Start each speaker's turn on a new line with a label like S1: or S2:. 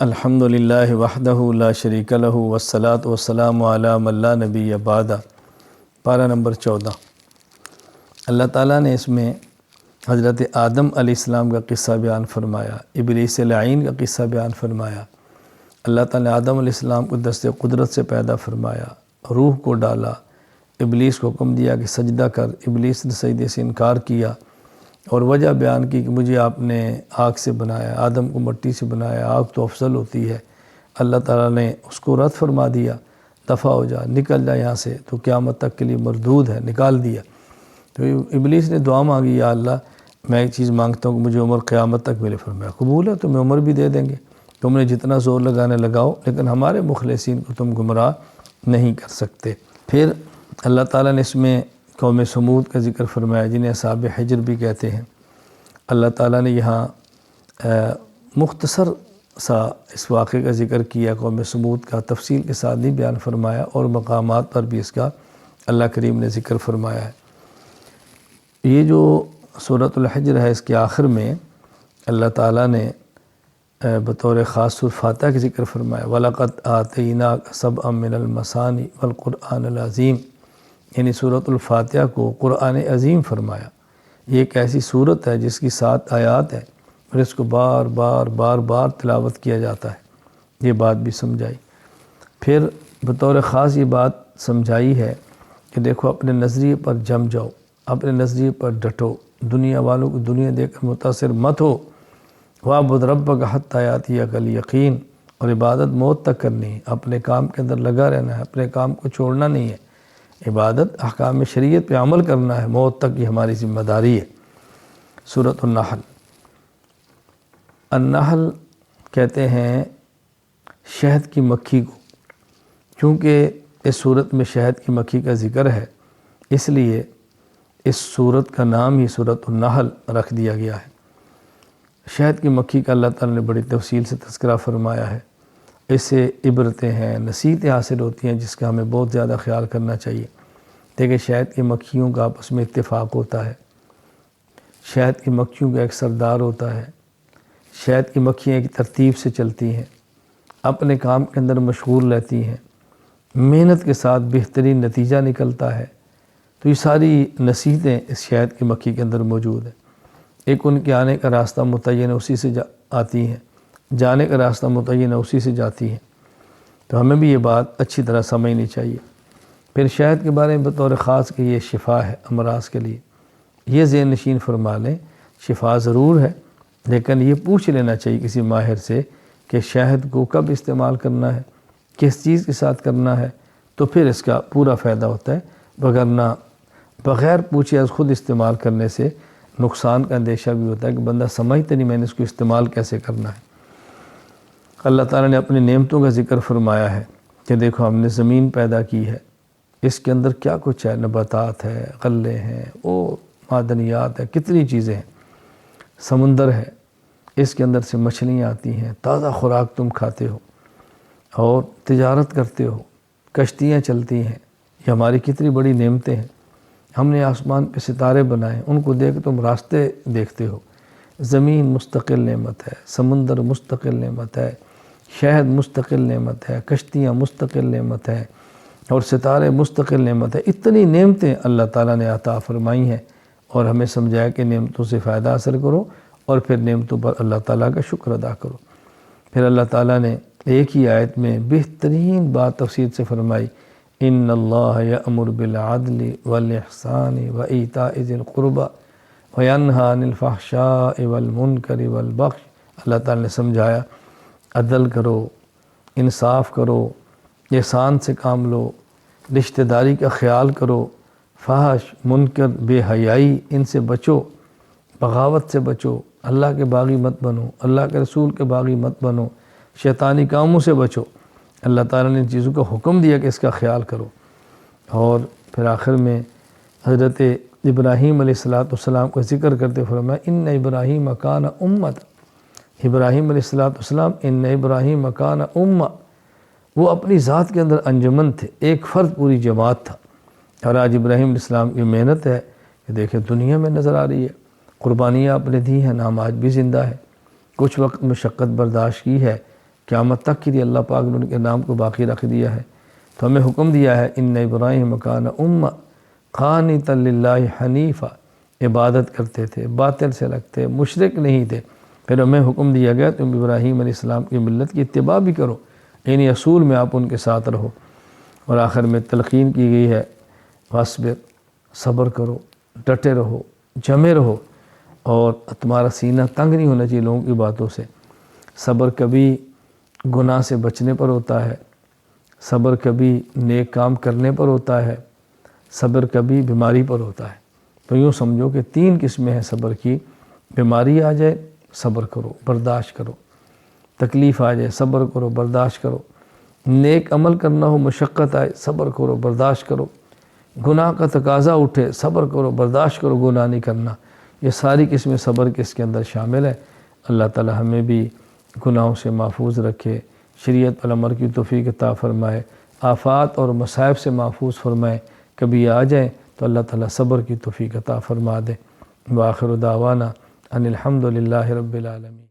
S1: الحمدللہ وحدہ لا شریک لہ والصلاۃ والسلام علی من لا نبی بعدہ۔ پارہ نمبر 14۔ اللہ تعالیٰ نے اس میں حضرت آدم علیہ السلام کا قصہ بیان فرمایا، ابلیس لعین کا قصہ بیان فرمایا۔ اللہ تعالیٰ نے آدم علیہ السلام کو دست قدرت سے پیدا فرمایا، روح کو ڈالا، ابلیس کو حکم دیا کہ سجدہ کر، ابلیس نے سجدے سے انکار کیا اور وجہ بیان کی کہ مجھے آپ نے آگ سے بنایا، آدم کو مٹی سے بنایا، آگ تو افضل ہوتی ہے۔ اللہ تعالیٰ نے اس کو رد فرما دیا، دفع ہو جا، نکل جا یہاں سے، تو قیامت تک کے لیے مردود ہے، نکال دیا۔ تو ابلیس نے دعا مانگی، یا اللہ میں ایک چیز مانگتا ہوں کہ مجھے عمر قیامت تک ملے۔ فرمایا قبول ہے، تمہیں عمر بھی دے دیں گے، تم نے جتنا زور لگانے لگاؤ، لیکن ہمارے مخلصین کو تم گمراہ نہیں کر سکتے۔ پھر اللہ تعالیٰ نے اس میں قوم سمود کا ذکر فرمایا، جنہیں اصحاب حجر بھی کہتے ہیں۔ اللہ تعالیٰ نے یہاں مختصر سا اس واقعے کا ذکر کیا، قوم سمود کا تفصیل کے ساتھ نہیں بیان فرمایا، اور مقامات پر بھی اس کا اللہ کریم نے ذکر فرمایا ہے۔ یہ جو سورۃ الحجر ہے، اس کے آخر میں اللہ تعالیٰ نے بطور خاص سورۃ فاتحہ کا ذکر فرمایا، وَلَقَدْ آتَيْنَاكَ سَبْعًا مِّنَ الْمَثَانِِ وَالْقُرْآنَ الْعَظِيمِ، یعنی سورۃ الفاتحہ کو قرآن عظیم فرمایا۔ یہ ایک ایسی صورت ہے جس کی 7 آیات ہیں، اور اس کو بار بار تلاوت کیا جاتا ہے، یہ بات بھی سمجھائی۔ پھر بطور خاص یہ بات سمجھائی ہے کہ دیکھو اپنے نظریے پر جم جاؤ، اپنے نظریے پر ڈٹو، دنیا والوں کو دنیا دیکھ کر متاثر مت ہو۔ وَاعْبُدْ رَبَّكَ حَتَّىٰ يَأْتِيَكَ الْيَقِينُ، اور عبادت موت تک کرنی ہے، اپنے کام کے اندر لگا رہنا ہے، اپنے کام کو چھوڑنا نہیں ہے۔ عبادت احکام شریعت پہ عمل کرنا ہے، موت تک یہ ہماری ذمہ داری ہے۔ سورۃ النحل۔ النحل کہتے ہیں شہد کی مکھی کو، چونکہ اس صورت میں شہد کی مکھی کا ذکر ہے، اس لیے اس صورت کا نام ہی سورۃ النحل رکھ دیا گیا ہے۔ شہد کی مکھی کا اللہ تعالیٰ نے بڑی تفصیل سے تذکرہ فرمایا ہے۔ اس سے عبرتیں ہیں، نصیحتیں حاصل ہوتی ہیں، جس کا ہمیں بہت زیادہ خیال کرنا چاہیے۔ دیکھیں شہد کی مکھیوں کا آپس میں اتفاق ہوتا ہے، شہد کی مکھیوں کا ایک سردار ہوتا ہے، شہد کی مکھیاں ایک ترتیب سے چلتی ہیں، اپنے کام کے اندر مشغول رہتی ہیں، محنت کے ساتھ بہترین نتیجہ نکلتا ہے۔ تو یہ ساری نصیحتیں اس شہد کی مکھی کے اندر موجود ہیں۔ ایک ان کے آنے کا راستہ متعین ہے، اسی سے آتی ہیں، جانے کا راستہ متعین ہے، اسی سے جاتی ہیں۔ تو ہمیں بھی یہ بات اچھی طرح سمجھنی چاہیے۔ پھر شہد کے بارے میں بطور خاص کہ یہ شفا ہے امراض کے لیے، یہ ذہن نشین فرما لیں، شفا ضرور ہے، لیکن یہ پوچھ لینا چاہیے کسی ماہر سے کہ شہد کو کب استعمال کرنا ہے، کس چیز کے ساتھ کرنا ہے، تو پھر اس کا پورا فائدہ ہوتا ہے۔ بغیر پوچھے از خود استعمال کرنے سے نقصان کا اندیشہ بھی ہوتا ہے کہ بندہ سمجھتے نہیں میں نے اس کو استعمال کیسے کرنا ہے۔ اللہ تعالیٰ نے اپنی نعمتوں کا ذکر فرمایا ہے کہ دیکھو ہم نے زمین پیدا کی ہے، اس کے اندر کیا کچھ ہے، نباتات ہے، غلے ہیں، معدنیات ہے، کتنی چیزیں ہیں، سمندر ہے، اس کے اندر سے مچھلیاں آتی ہیں، تازہ خوراک تم کھاتے ہو اور تجارت کرتے ہو، کشتیاں چلتی ہیں، یہ ہماری کتنی بڑی نعمتیں ہیں۔ ہم نے آسمان پہ ستارے بنائے، ان کو دیکھ تم راستے دیکھتے ہو۔ زمین مستقل نعمت ہے، سمندر مستقل نعمت ہے، شہد مستقل نعمت ہے، کشتیاں مستقل نعمت ہے، اور ستارے مستقل نعمت ہے۔ اتنی نعمتیں اللہ تعالیٰ نے عطا فرمائی ہیں، اور ہمیں سمجھایا کہ نعمتوں سے فائدہ حاصل کرو اور پھر نعمتوں پر اللہ تعالیٰ کا شکر ادا کرو۔ پھر اللہ تعالیٰ نے ایک ہی آیت میں بہترین بات تفصیل سے فرمائی، ان اللہ یأمر بالعدل والاحسان وایتاء ذی القربى وینہی عن الفحشاء والمنکر والبغی۔ اللہ تعالیٰ نے سمجھایا عدل کرو، انصاف کرو، احسان سے کام لو، رشتہ داری کا خیال کرو، فحش، منکر، بے حیائی، ان سے بچو، بغاوت سے بچو، اللہ کے باغی مت بنو، اللہ کے رسول کے باغی مت بنو، شیطانی کاموں سے بچو۔ اللہ تعالیٰ نے ان چیزوں کا حکم دیا کہ اس کا خیال کرو۔ اور پھر آخر میں حضرت ابراہیم علیہ السلام کا ذکر کرتے فرمایا، ان ابراہیم کان امۃ، ابراہیم علیہ السلام ان ابراہیم کان امہ، وہ اپنی ذات کے اندر انجمن تھے، ایک فرد پوری جماعت تھا۔ اور آج ابراہیم علیہ السلام کی محنت ہے کہ دیکھیں دنیا میں نظر آ رہی ہے، قربانیاں آپ نے دی ہیں، نام آج بھی زندہ ہے، کچھ وقت مشقت برداشت کی ہے، قیامت تک کے لیے اللہ پاک نے ان کے نام کو باقی رکھ دیا ہے۔ تو ہمیں حکم دیا ہے ان ابراہیم کان امہ قانتا للہ حنیفا، عبادت کرتے تھے، باطل سے رکھتے، مشرک نہیں تھے۔ پھر ہمیں حکم دیا گیا تم ابراہیم علیہ السلام کی ملت کی اتباع بھی کرو، یعنی اصول میں آپ ان کے ساتھ رہو۔ اور آخر میں تلقین کی گئی ہے واصبر، صبر کرو، ڈٹے رہو، جمے رہو، اور تمہارا سینہ تنگ نہیں ہونا چاہیے لوگوں کی باتوں سے۔ صبر کبھی گناہ سے بچنے پر ہوتا ہے، صبر کبھی نیک کام کرنے پر ہوتا ہے، صبر کبھی بیماری پر ہوتا ہے۔ تو یوں سمجھو کہ 3 قسمیں ہیں صبر کی، بیماری آ جائے صبر کرو، برداشت کرو، تکلیف آ جائے صبر کرو، برداشت کرو، نیک عمل کرنا ہو مشقت آئے صبر کرو، برداشت کرو، گناہ کا تقاضا اٹھے صبر کرو، برداشت کرو، گناہ نہیں کرنا۔ یہ ساری قسمیں صبر کے اس کے اندر شامل ہے۔ اللہ تعالی ہمیں بھی گناہوں سے محفوظ رکھے، شریعت پر عمل کی توفیق عطا فرمائے، آفات اور مصائب سے محفوظ فرمائے، کبھی آ جائیں تو اللہ تعالی صبر کی توفیق عطا فرما دے۔ وآخر دعوانا ان الحمد للہ رب العالمین۔